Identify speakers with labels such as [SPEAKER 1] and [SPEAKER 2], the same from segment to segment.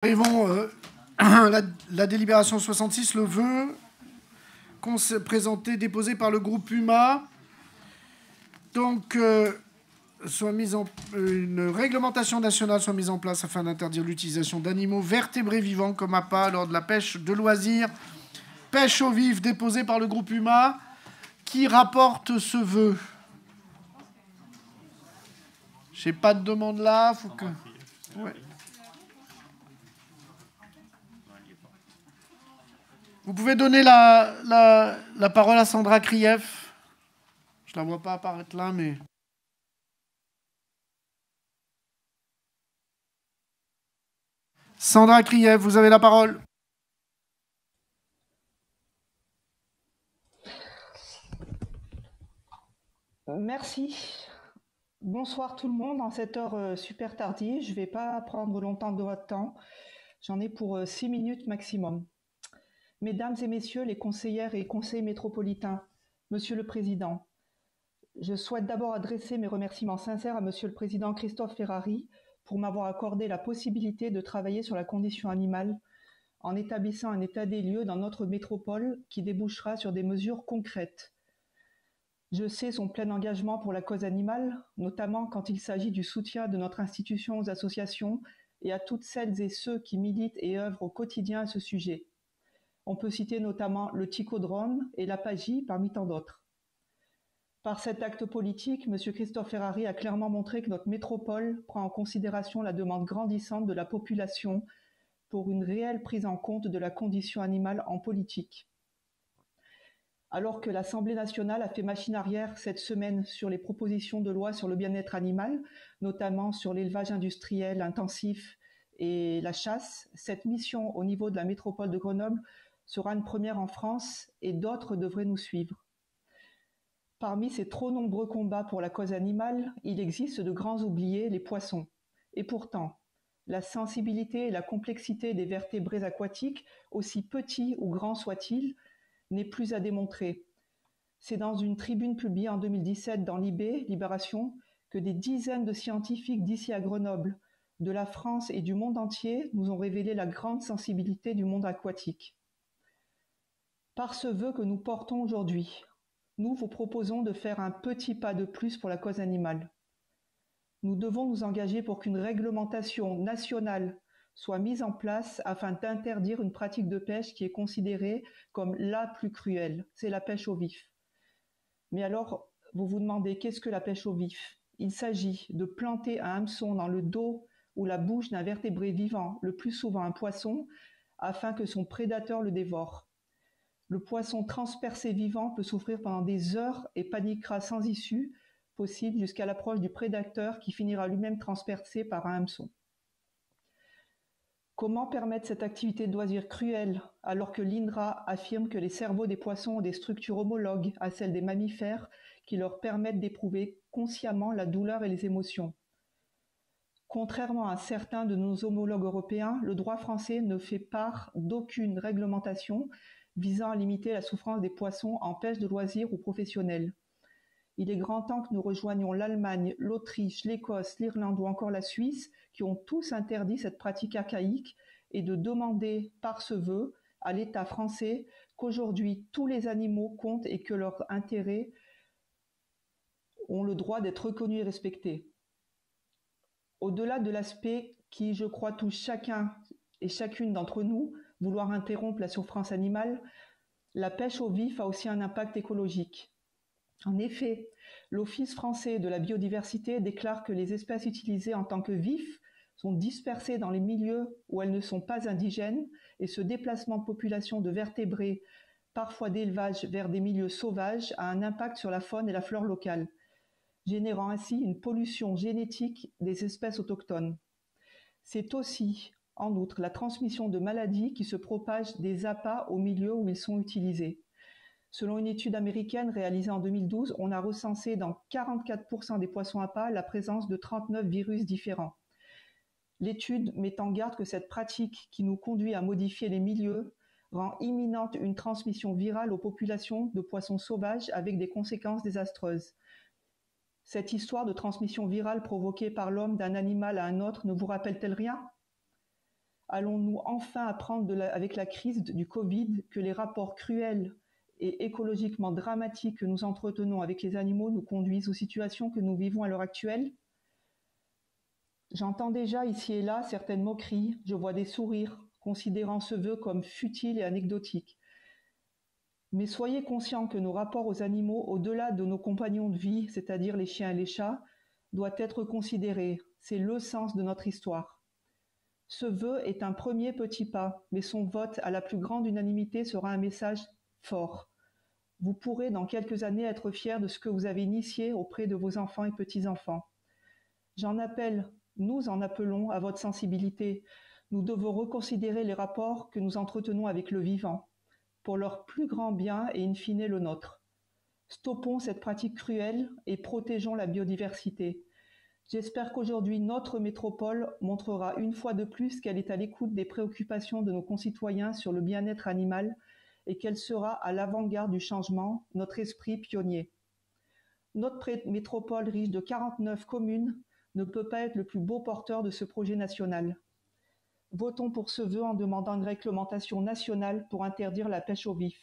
[SPEAKER 1] Arrivons la délibération 66, le vœu présenté, déposé par le groupe UMA. Donc, une réglementation nationale soit mise en place afin d'interdire l'utilisation d'animaux vertébrés vivants comme appât lors de la pêche de loisirs. Pêche au vif, déposé par le groupe UMA. Qui rapporte ce vœu? Je n'ai pas de demande là. Faut que... Ouais. Vous pouvez donner la parole à Sandra Krief. Je ne la vois pas apparaître là, mais... Sandra Krief, vous avez la parole.
[SPEAKER 2] Merci. Bonsoir tout le monde en cette heure super tardive. Je ne vais pas prendre longtemps de votre temps. J'en ai pour 6 minutes maximum. Mesdames et messieurs les conseillères et conseillers métropolitains, Monsieur le Président, je souhaite d'abord adresser mes remerciements sincères à Monsieur le Président Christophe Ferrari pour m'avoir accordé la possibilité de travailler sur la condition animale en établissant un état des lieux dans notre métropole qui débouchera sur des mesures concrètes. Je sais son plein engagement pour la cause animale, notamment quand il s'agit du soutien de notre institution aux associations et à toutes celles et ceux qui militent et œuvrent au quotidien à ce sujet. On peut citer notamment le Ticodrome et la PAGI parmi tant d'autres. Par cet acte politique, M. Christophe Ferrari a clairement montré que notre métropole prend en considération la demande grandissante de la population pour une réelle prise en compte de la condition animale en politique. Alors que l'Assemblée nationale a fait machine arrière cette semaine sur les propositions de loi sur le bien-être animal, notamment sur l'élevage industriel intensif et la chasse, cette mission au niveau de la métropole de Grenoble sera une première en France et d'autres devraient nous suivre. Parmi ces trop nombreux combats pour la cause animale, il existe de grands oubliés, les poissons. Et pourtant, la sensibilité et la complexité des vertébrés aquatiques, aussi petits ou grands soient-ils, n'est plus à démontrer. C'est dans une tribune publiée en 2017 dans Libération, que des dizaines de scientifiques d'ici à Grenoble, de la France et du monde entier nous ont révélé la grande sensibilité du monde aquatique. Par ce vœu que nous portons aujourd'hui, nous vous proposons de faire un petit pas de plus pour la cause animale. Nous devons nous engager pour qu'une réglementation nationale soit mise en place afin d'interdire une pratique de pêche qui est considérée comme la plus cruelle, c'est la pêche au vif. Mais alors, vous vous demandez, qu'est-ce que la pêche au vif? Il s'agit de planter un hameçon dans le dos ou la bouche d'un vertébré vivant, le plus souvent un poisson, afin que son prédateur le dévore. Le poisson transpercé vivant peut souffrir pendant des heures et paniquera sans issue possible jusqu'à l'approche du prédateur qui finira lui-même transpercé par un hameçon. Comment permettre cette activité de loisir cruelle alors que l'INRA affirme que les cerveaux des poissons ont des structures homologues à celles des mammifères qui leur permettent d'éprouver consciemment la douleur et les émotions? Contrairement à certains de nos homologues européens, le droit français ne fait part d'aucune réglementation visant à limiter la souffrance des poissons en pêche de loisir ou professionnelle. Il est grand temps que nous rejoignions l'Allemagne, l'Autriche, l'Écosse, l'Irlande ou encore la Suisse, qui ont tous interdit cette pratique archaïque, et de demander par ce vœu à l'État français qu'aujourd'hui tous les animaux comptent et que leurs intérêts ont le droit d'être reconnus et respectés. Au-delà de l'aspect qui, je crois, touche chacun et chacune d'entre nous, vouloir interrompre la souffrance animale, la pêche au vif a aussi un impact écologique. En effet, l'Office français de la biodiversité déclare que les espèces utilisées en tant que vifs sont dispersées dans les milieux où elles ne sont pas indigènes, et ce déplacement de population de vertébrés, parfois d'élevage vers des milieux sauvages, a un impact sur la faune et la flore locale, générant ainsi une pollution génétique des espèces autochtones. C'est aussi, en outre, la transmission de maladies qui se propagent des appâts aux milieux où ils sont utilisés. Selon une étude américaine réalisée en 2012, on a recensé dans 44% des poissons appâts la présence de 39 virus différents. L'étude met en garde que cette pratique qui nous conduit à modifier les milieux rend imminente une transmission virale aux populations de poissons sauvages avec des conséquences désastreuses. Cette histoire de transmission virale provoquée par l'homme d'un animal à un autre ne vous rappelle-t-elle rien? Allons-nous enfin apprendre avec la crise du Covid que les rapports cruels et écologiquement dramatiques que nous entretenons avec les animaux nous conduisent aux situations que nous vivons à l'heure actuelle? J'entends déjà ici et là certaines moqueries, je vois des sourires, considérant ce vœu comme futile et anecdotique. Mais soyez conscients que nos rapports aux animaux, au-delà de nos compagnons de vie, c'est-à-dire les chiens et les chats, doit être considéré. C'est le sens de notre histoire. Ce vœu est un premier petit pas, mais son vote à la plus grande unanimité sera un message fort. Vous pourrez dans quelques années être fiers de ce que vous avez initié auprès de vos enfants et petits-enfants. Nous en appelons à votre sensibilité. Nous devons reconsidérer les rapports que nous entretenons avec le vivant, pour leur plus grand bien et in fine le nôtre. Stoppons cette pratique cruelle et protégeons la biodiversité. J'espère qu'aujourd'hui, notre métropole montrera une fois de plus qu'elle est à l'écoute des préoccupations de nos concitoyens sur le bien-être animal et qu'elle sera à l'avant-garde du changement, notre esprit pionnier. Notre métropole riche de 49 communes ne peut pas être le plus beau porteur de ce projet national. Votons pour ce vœu en demandant une réglementation nationale pour interdire la pêche au vif.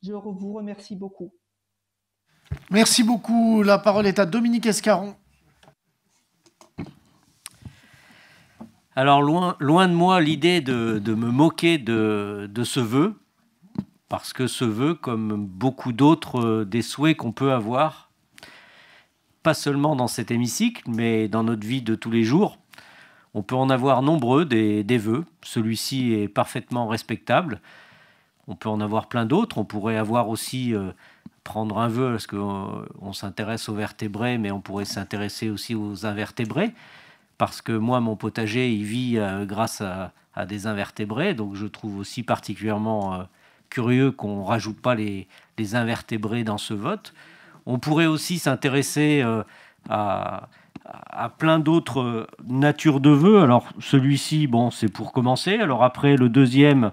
[SPEAKER 2] Je vous remercie beaucoup.
[SPEAKER 1] Merci beaucoup. La parole est à Dominique Escaron.
[SPEAKER 3] Alors, loin de moi l'idée de me moquer de ce vœu, parce que ce vœu, comme beaucoup d'autres des souhaits qu'on peut avoir, pas seulement dans cet hémicycle, mais dans notre vie de tous les jours, on peut en avoir nombreux des vœux. Celui-ci est parfaitement respectable. On peut en avoir plein d'autres. On pourrait avoir aussi prendre un vœu, parce qu'on s'intéresse aux vertébrés, mais on pourrait s'intéresser aussi aux invertébrés. Parce que moi, mon potager, il vit grâce à des invertébrés. Donc, je trouve aussi particulièrement curieux qu'on ne rajoute pas les invertébrés dans ce vote. On pourrait aussi s'intéresser à plein d'autres natures de vœux. Alors, celui-ci, bon, c'est pour commencer. Alors après, le deuxième,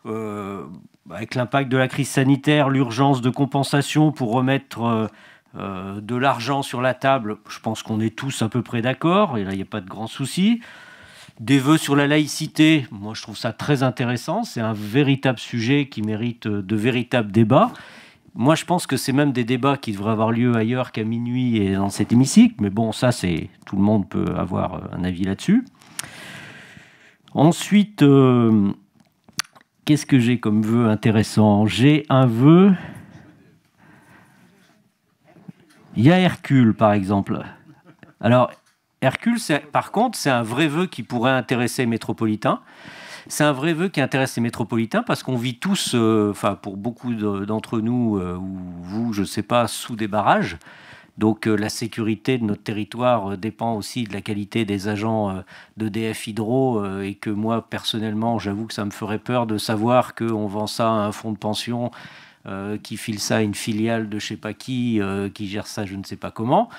[SPEAKER 3] avec l'impact de la crise sanitaire, l'urgence de compensation pour remettre de l'argent sur la table, je pense qu'on est tous à peu près d'accord, et là il n'y a pas de grands soucis. Des vœux sur la laïcité, moi je trouve ça très intéressant, c'est un véritable sujet qui mérite de véritables débats. Moi je pense que c'est même des débats qui devraient avoir lieu ailleurs qu'à minuit et dans cet hémicycle, mais bon, ça c'est tout le monde peut avoir un avis là-dessus. Ensuite, qu'est-ce que j'ai comme vœu intéressant? J'ai un vœu... Il y a Hercule, par exemple. Alors, Hercule, par contre, c'est un vrai vœu qui pourrait intéresser les métropolitains. C'est un vrai vœu qui intéresse les métropolitains parce qu'on vit tous, pour beaucoup d'entre nous, ou vous, je ne sais pas, sous des barrages. Donc, la sécurité de notre territoire dépend aussi de la qualité des agents d'EDF Hydro et que moi, personnellement, j'avoue que ça me ferait peur de savoir qu'on vend ça à un fonds de pension qui file ça à une filiale de je ne sais pas qui gère ça je ne sais pas comment.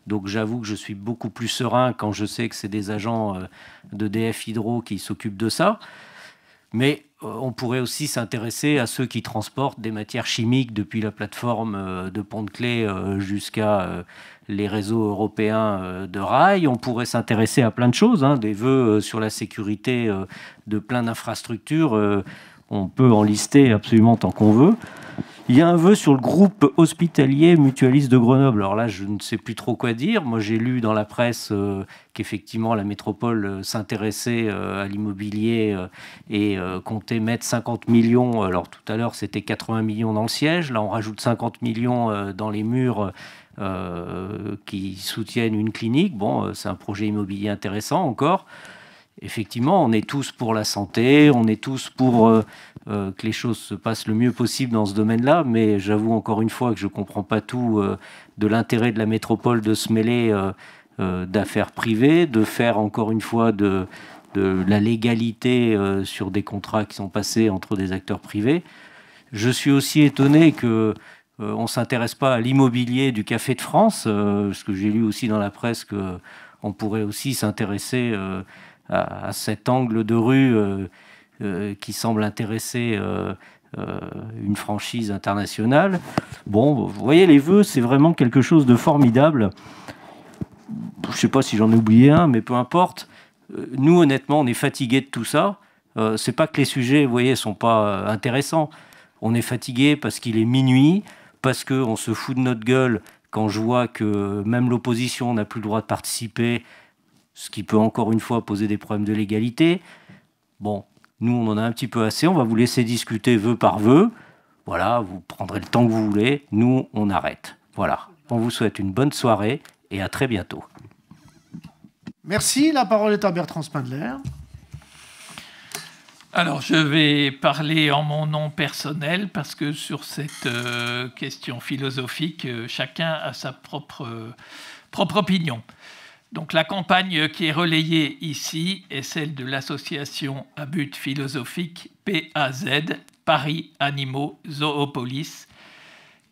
[SPEAKER 3] Donc j'avoue que je suis beaucoup plus serein quand je sais que c'est des agents d'EDF Hydro qui s'occupent de ça. Mais on pourrait aussi s'intéresser à ceux qui transportent des matières chimiques depuis la plateforme de Pont-de-Claix jusqu'à les réseaux européens de rail. On pourrait s'intéresser à plein de choses, des vœux sur la sécurité de plein d'infrastructures. On peut en lister absolument tant qu'on veut. Il y a un vœu sur le groupe hospitalier mutualiste de Grenoble. Alors là, je ne sais plus trop quoi dire. Moi, j'ai lu dans la presse qu'effectivement, la métropole s'intéressait à l'immobilier et comptait mettre 50 millions. Alors tout à l'heure, c'était 80 millions dans le siège. Là, on rajoute 50 millions dans les murs qui soutiennent une clinique. Bon, c'est un projet immobilier intéressant encore. Effectivement, on est tous pour la santé, on est tous pour que les choses se passent le mieux possible dans ce domaine-là, mais j'avoue encore une fois que je ne comprends pas tout de l'intérêt de la métropole de se mêler d'affaires privées, de faire encore une fois de la légalité sur des contrats qui sont passés entre des acteurs privés. Je suis aussi étonné qu'on ne s'intéresse pas à l'immobilier du Café de France, parce que j'ai lu aussi dans la presse qu'on pourrait aussi s'intéresser à cet angle de rue qui semble intéresser une franchise internationale. Bon, vous voyez, les vœux, c'est vraiment quelque chose de formidable. Je ne sais pas si j'en ai oublié un, mais peu importe. nous, honnêtement, on est fatigués de tout ça. C'est pas que les sujets, vous voyez, sont pas intéressants. On est fatigué parce qu'il est minuit, parce qu'on se fout de notre gueule quand je vois que même l'opposition n'a plus le droit de participer, ce qui peut encore une fois poser des problèmes de légalité. Bon, nous, on en a un petit peu assez. On va vous laisser discuter vœu par vœu. Voilà, vous prendrez le temps que vous voulez. Nous, on arrête. Voilà. On vous souhaite une bonne soirée et à très bientôt.
[SPEAKER 1] Merci. La parole est à Bertrand Spindler.
[SPEAKER 4] Alors, je vais parler en mon nom personnel parce que sur cette question philosophique, chacun a sa propre opinion. Donc, la campagne qui est relayée ici est celle de l'association à but philosophique PAZ, Paris Animaux Zoopolis,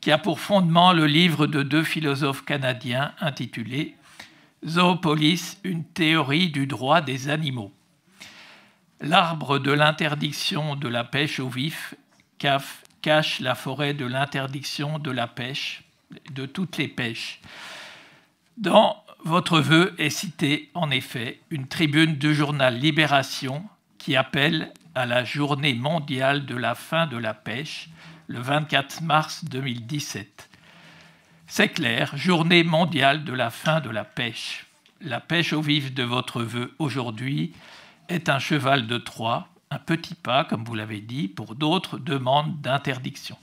[SPEAKER 4] qui a pour fondement le livre de 2 philosophes canadiens intitulé « Zoopolis, une théorie du droit des animaux ». L'arbre de l'interdiction de la pêche au vif cache la forêt de l'interdiction de la pêche, de toutes les pêches. Dans votre vœu est citée en effet une tribune du journal Libération qui appelle à la journée mondiale de la fin de la pêche, le 24 mars 2017. C'est clair, journée mondiale de la fin de la pêche. La pêche au vif de votre vœu aujourd'hui est un cheval de Troie, un petit pas, comme vous l'avez dit, pour d'autres demandes d'interdiction.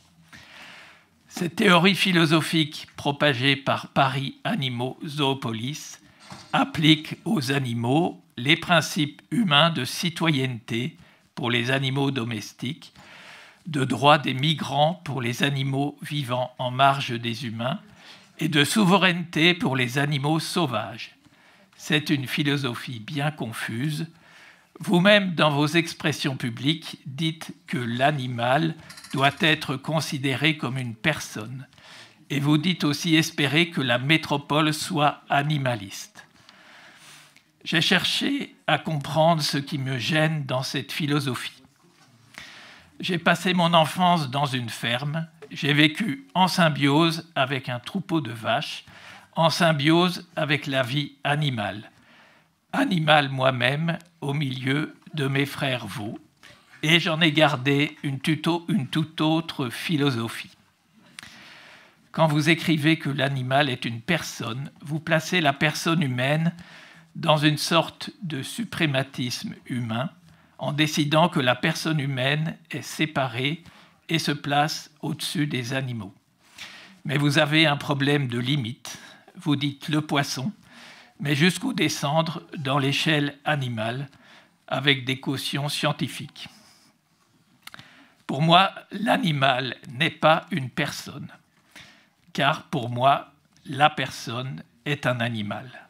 [SPEAKER 4] Cette théorie philosophique propagée par Paris Animaux Zoopolis applique aux animaux les principes humains de citoyenneté pour les animaux domestiques, de droit des migrants pour les animaux vivant en marge des humains et de souveraineté pour les animaux sauvages. C'est une philosophie bien confuse. Vous-même, dans vos expressions publiques, dites que l'animal doit être considéré comme une personne. Et vous dites aussi espérer que la métropole soit animaliste. J'ai cherché à comprendre ce qui me gêne dans cette philosophie. J'ai passé mon enfance dans une ferme. J'ai vécu en symbiose avec un troupeau de vaches, en symbiose avec la vie animale. Animal moi-même au milieu de mes frères veaux, et j'en ai gardé une toute autre philosophie. Quand vous écrivez que l'animal est une personne, vous placez la personne humaine dans une sorte de suprématisme humain, en décidant que la personne humaine est séparée et se place au-dessus des animaux. Mais vous avez un problème de limite. Vous dites le poisson, mais jusqu'où descendre dans l'échelle animale avec des cautions scientifiques. Pour moi, l'animal n'est pas une personne, car pour moi, la personne est un animal.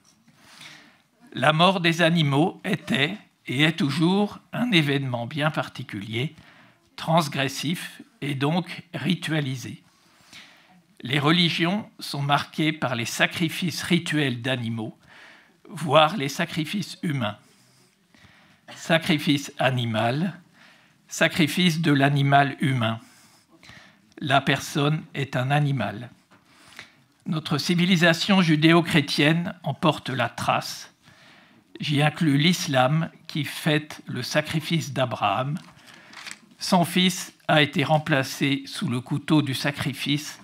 [SPEAKER 4] La mort des animaux était et est toujours un événement bien particulier, transgressif et donc ritualisé. Les religions sont marquées par les sacrifices rituels d'animaux, voire les sacrifices humains. Sacrifice animal, sacrifice de l'animal humain. La personne est un animal. Notre civilisation judéo-chrétienne en porte la trace. J'y inclus l'islam qui fête le sacrifice d'Abraham. Son fils a été remplacé sous le couteau du sacrifice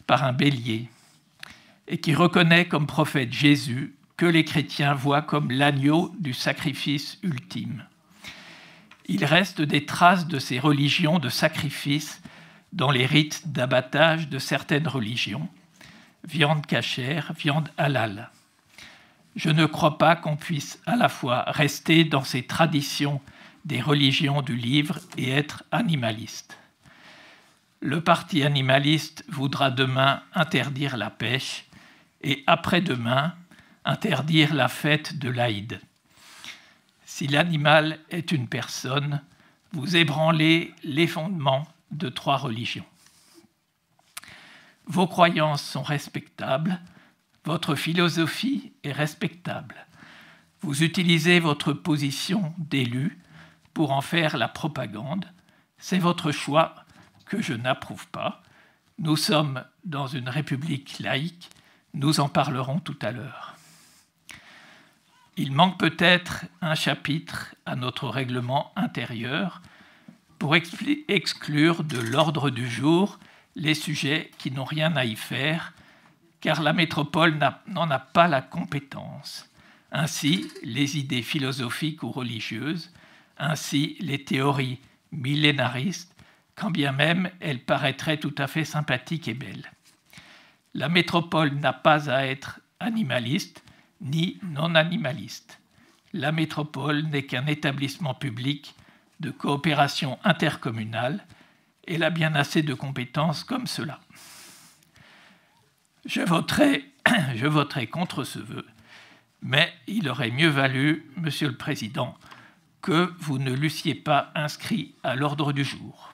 [SPEAKER 4] par un bélier et qui reconnaît comme prophète Jésus que les chrétiens voient comme l'agneau du sacrifice ultime. Il reste des traces de ces religions de sacrifice dans les rites d'abattage de certaines religions, viande cachère, viande halal. Je ne crois pas qu'on puisse à la fois rester dans ces traditions des religions du livre et être animaliste. Le parti animaliste voudra demain interdire la pêche et après-demain interdire la fête de l'Aïd. Si l'animal est une personne, vous ébranlez les fondements de 3 religions. Vos croyances sont respectables, votre philosophie est respectable. Vous utilisez votre position d'élu pour en faire la propagande. C'est votre choix que je n'approuve pas. Nous sommes dans une république laïque, nous en parlerons tout à l'heure. Il manque peut-être un chapitre à notre règlement intérieur pour exclure de l'ordre du jour les sujets qui n'ont rien à y faire, car la métropole n'en a pas la compétence. Ainsi, les idées philosophiques ou religieuses, ainsi les théories millénaristes, quand bien même elles paraîtraient tout à fait sympathiques et belles. La métropole n'a pas à être animaliste ni non-animaliste. La métropole n'est qu'un établissement public de coopération intercommunale. Elle a bien assez de compétences comme cela. Je voterai contre ce vœu, mais il aurait mieux valu, Monsieur le Président, que vous ne l'eussiez pas inscrit à l'ordre du jour.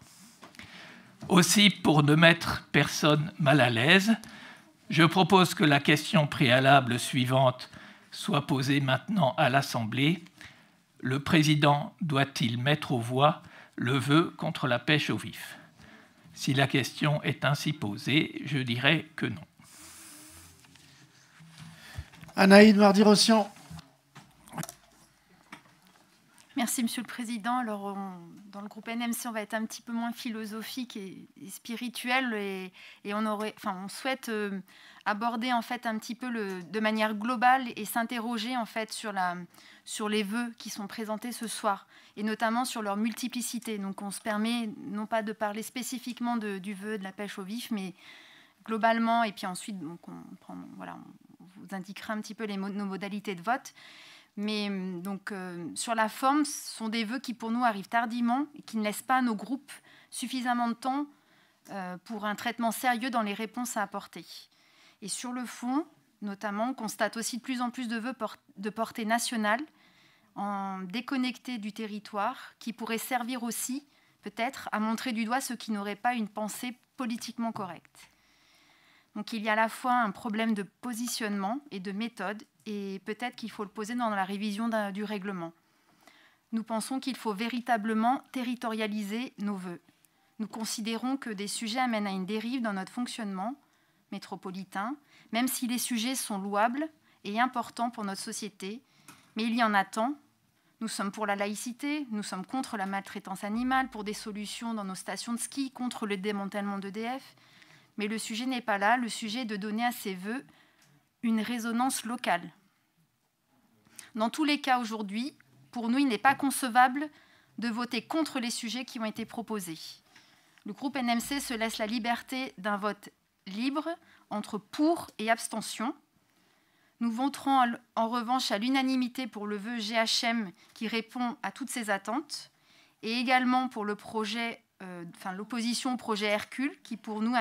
[SPEAKER 4] Aussi, pour ne mettre personne mal à l'aise, je propose que la question préalable suivante soit posée maintenant à l'Assemblée. Le Président doit-il mettre aux voix le vœu contre la pêche au vif? Si la question est ainsi posée, je dirais que non.
[SPEAKER 1] Anaïde Mardy-Rossian.
[SPEAKER 5] Merci, Monsieur le Président. Alors, dans le groupe NMC, on va être un petit peu moins philosophique et spirituel, et on souhaite aborder en fait un petit peu de manière globale et s'interroger en fait sur les vœux qui sont présentés ce soir, et notamment sur leur multiplicité. Donc, on se permet non pas de parler spécifiquement du vœu de la pêche au vif, mais globalement, et puis ensuite, donc on vous indiquera un petit peu nos modalités de vote. Mais donc, sur la forme, ce sont des vœux qui, pour nous, arrivent tardivement et qui ne laissent pas à nos groupes suffisamment de temps pour un traitement sérieux dans les réponses à apporter. Et sur le fond, notamment, on constate aussi de plus en plus de vœux de portée nationale, déconnectés du territoire, qui pourraient servir aussi, peut-être, à montrer du doigt ceux qui n'auraient pas une pensée politiquement correcte. Donc il y a à la fois un problème de positionnement et de méthode, et peut-être qu'il faut le poser dans la révision du règlement. Nous pensons qu'il faut véritablement territorialiser nos vœux. Nous considérons que des sujets amènent à une dérive dans notre fonctionnement métropolitain, même si les sujets sont louables et importants pour notre société, mais il y en a tant. Nous sommes pour la laïcité, nous sommes contre la maltraitance animale, pour des solutions dans nos stations de ski, contre le démantèlement d'EDF. Mais le sujet n'est pas là. Le sujet est de donner à ces vœux une résonance locale. Dans tous les cas aujourd'hui, pour nous, il n'est pas concevable de voter contre les sujets qui ont été proposés. Le groupe NMC se laisse la liberté d'un vote libre entre pour et abstention. Nous voterons en revanche à l'unanimité pour le vœu GHM qui répond à toutes ces attentes, et également pour le projet l'opposition au projet Hercule, qui pour nous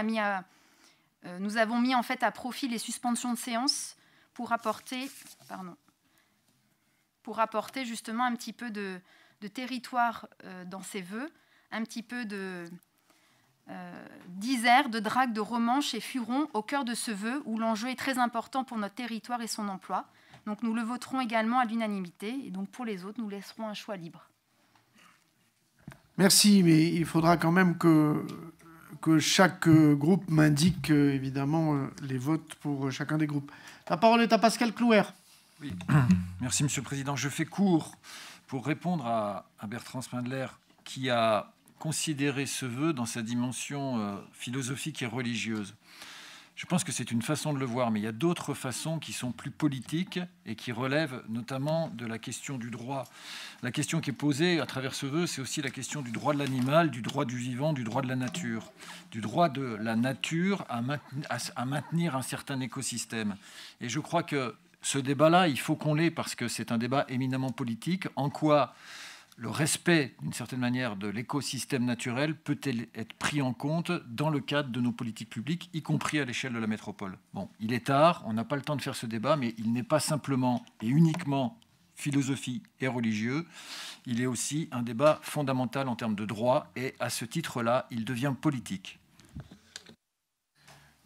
[SPEAKER 5] nous avons mis en fait à profit les suspensions de séance pour apporter justement un petit peu de territoire dans ces vœux, un petit peu d'Isère, de Drac, de Romanche et Furon au cœur de ce vœu où l'enjeu est très important pour notre territoire et son emploi. Donc nous le voterons également à l'unanimité, et donc pour les autres, nous laisserons un choix libre.
[SPEAKER 1] Merci, mais il faudra quand même que chaque groupe m'indique évidemment les votes pour chacun des groupes. La parole est à Pascal Clouer.
[SPEAKER 6] Oui. Merci, Monsieur le Président. Je fais court pour répondre à Bertrand Spindler, qui a considéré ce vœu dans sa dimension philosophique et religieuse. Je pense que c'est une façon de le voir, mais il y a d'autres façons qui sont plus politiques et qui relèvent notamment de la question du droit. La question qui est posée à travers ce vœu, c'est aussi la question du droit de l'animal, du droit du vivant, du droit de la nature. Du droit de la nature à maintenir un certain écosystème. Et je crois que ce débat-là, il faut qu'on l'ait parce que c'est un débat éminemment politique. En quoi le respect, d'une certaine manière, de l'écosystème naturel peut-il être pris en compte dans le cadre de nos politiques publiques, y compris à l'échelle de la métropole? Bon, il est tard, on n'a pas le temps de faire ce débat, mais il n'est pas simplement et uniquement philosophie et religieux. Il est aussi un débat fondamental en termes de droit, et à ce titre-là, il devient politique.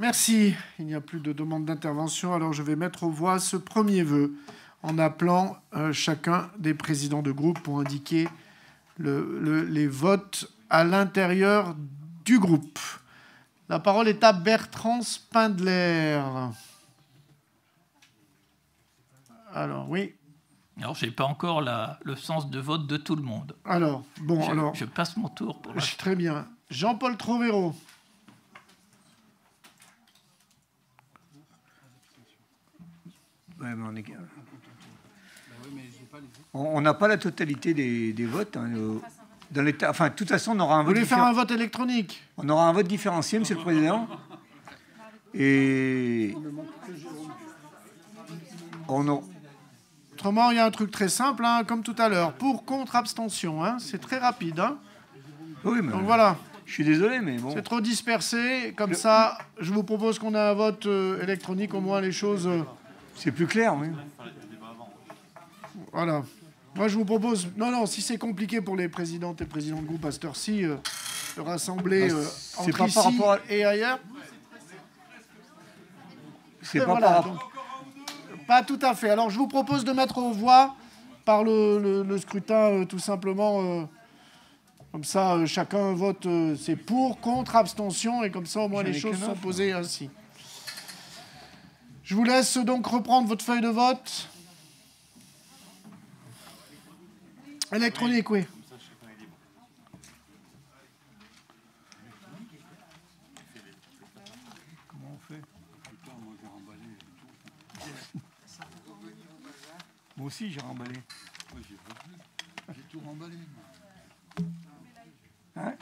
[SPEAKER 1] Merci. Il n'y a plus de demande d'intervention, alors je vais mettre aux voix ce premier vœu, en appelant chacun des présidents de groupe pour indiquer les votes à l'intérieur du groupe. La parole est à Bertrand Spindler. Alors, oui.
[SPEAKER 4] Alors, je n'ai pas encore le sens de vote de tout le monde.
[SPEAKER 1] Alors, bon,
[SPEAKER 4] je passe mon tour.
[SPEAKER 1] Très bien. Jean-Paul Trovero.
[SPEAKER 7] Ouais, on n'a pas la totalité des votes. Hein, dans l'état, enfin, de toute façon, on aura un vote.
[SPEAKER 1] Vous voulez faire un vote électronique?
[SPEAKER 7] On aura un vote différencié, Monsieur le Président. Et
[SPEAKER 1] autrement, il y a un truc très simple, hein, comme tout à l'heure. Pour, contre, abstention. Hein, c'est très rapide. Hein.
[SPEAKER 7] Oui, mais
[SPEAKER 1] donc voilà.
[SPEAKER 7] Je suis désolé, mais bon.
[SPEAKER 1] C'est trop dispersé. Comme ça, je vous propose qu'on ait un vote électronique. Au moins, les choses...
[SPEAKER 7] C'est plus clair, oui.
[SPEAKER 1] Voilà. Moi, je vous propose... Non, si c'est compliqué pour les présidentes et présidents de groupe à cette heure-ci, de rassembler entre ici et ailleurs...
[SPEAKER 7] C'est pas voilà,
[SPEAKER 1] donc, pas tout à fait. Alors, je vous propose de mettre aux voix par le scrutin, tout simplement. Comme ça, chacun vote, c'est pour, contre, abstention, et comme ça, au moins, les choses sont posées ainsi. Je vous laisse donc reprendre votre feuille de vote. Électronique, oui.
[SPEAKER 7] Moi aussi, j'ai remballé.
[SPEAKER 8] J'ai tout remballé.
[SPEAKER 7] Hein?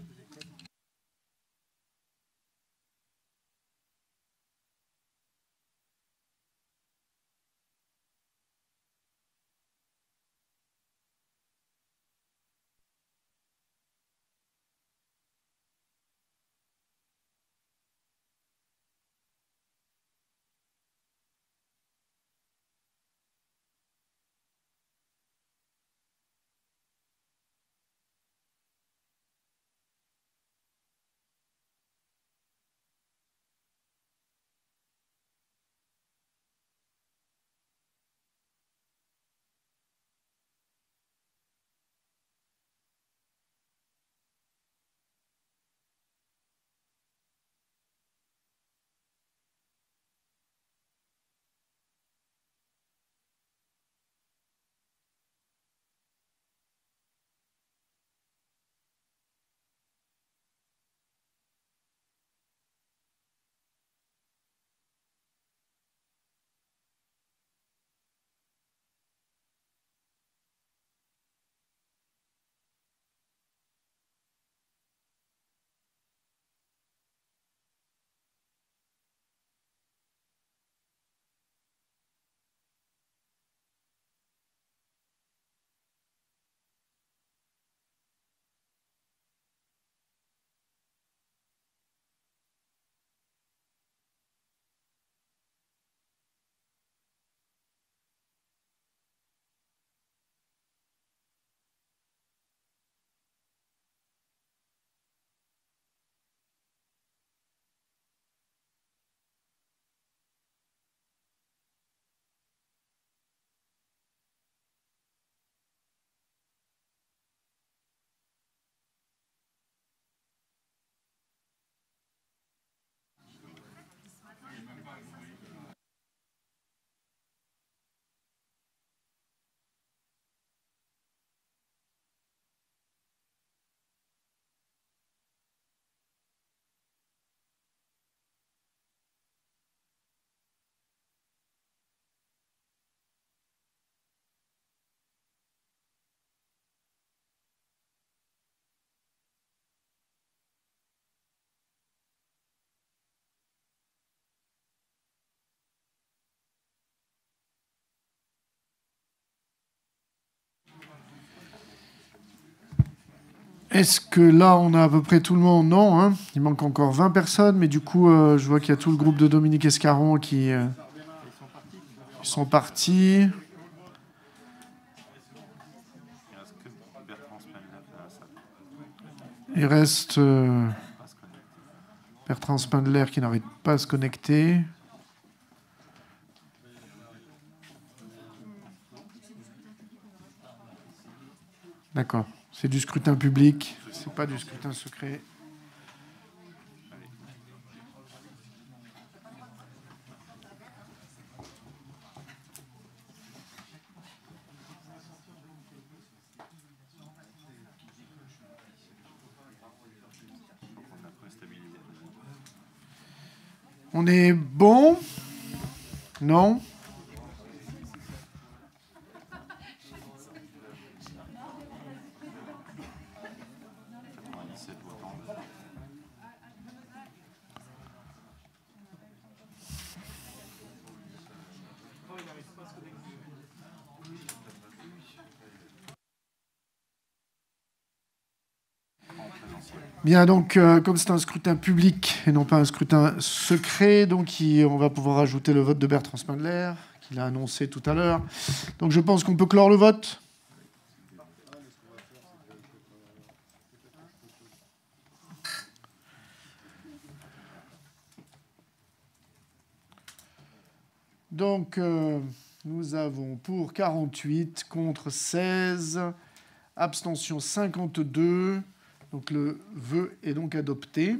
[SPEAKER 1] Est-ce que là, on a à peu près tout le monde? Non, hein. Il manque encore 20 personnes, mais du coup, je vois qu'il y a tout le groupe de Dominique Escaron qui sont partis. Il reste Bertrand Spindler qui n'arrive pas à se connecter. D'accord. C'est du scrutin public, c'est pas du scrutin secret. On est bon? Non? Bien, donc, comme c'est un scrutin public et non pas un scrutin secret, donc on va pouvoir ajouter le vote de Bertrand Spindler, qu'il a annoncé tout à l'heure. Donc, je pense qu'on peut clore le vote. Donc, nous avons pour 48, contre 16, abstention 52. Donc le vœu est donc adopté.